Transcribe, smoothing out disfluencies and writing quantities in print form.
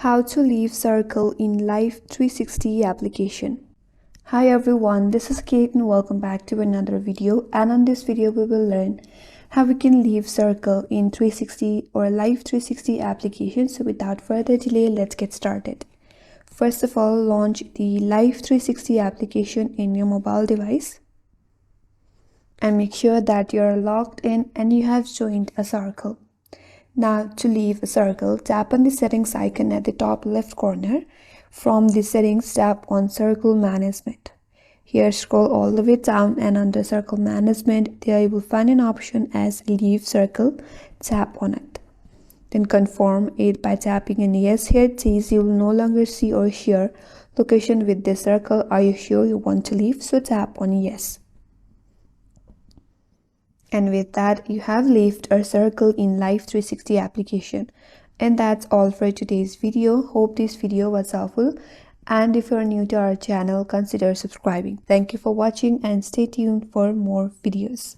How to leave circle in Life360 application. Hi everyone, this is Kate and welcome back to another video, and on this video we will learn how we can leave circle in 360 or Life360 application. So without further delay, let's get started. First of all, launch the Life360 application in your mobile device and make sure that you're logged in and you have joined a circle. Now, to leave a circle, tap on the settings icon at the top left corner. From the settings, tap on circle management. Here, scroll all the way down and under circle management, there you will find an option as leave circle. Tap on it. Then confirm it by tapping on yes. Here it says you will no longer see or share location with this circle. Are you sure you want to leave? So tap on yes. And with that, you have left a circle in Life360 application. And that's all for today's video. Hope this video was helpful. And if you're new to our channel, consider subscribing. Thank you for watching and stay tuned for more videos.